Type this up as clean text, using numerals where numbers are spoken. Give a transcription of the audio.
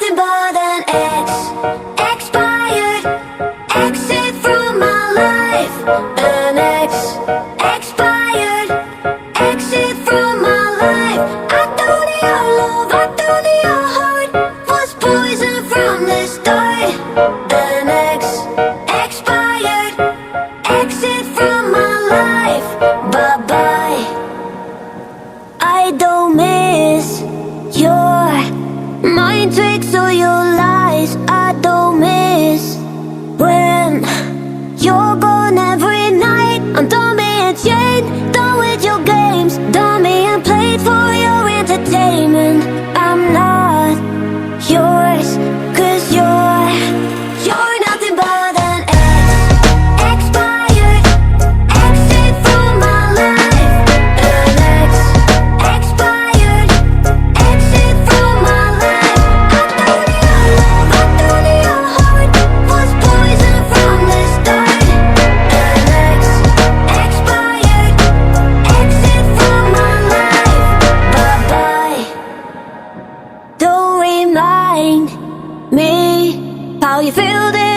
nothing but an ex, expired, exit from my life. An ex, expired, exit from my life. I thought your love, I thought your heart was poison from the start. An ex, expired, exit from my life. Bye bye. I don't miss your mind tricks or your lies. I don't miss when you're gone every night. I'm done being chained, done with your games, done being played for your entertainment. I'm not yours, 'cause you're nothing but an ex, expired, exit from my life. An ex, expired, exit from my life. I thought your love, I thought your heart was poison from the start. An ex, expired, exit from my life. Bye bye. Don't remind me how you feel this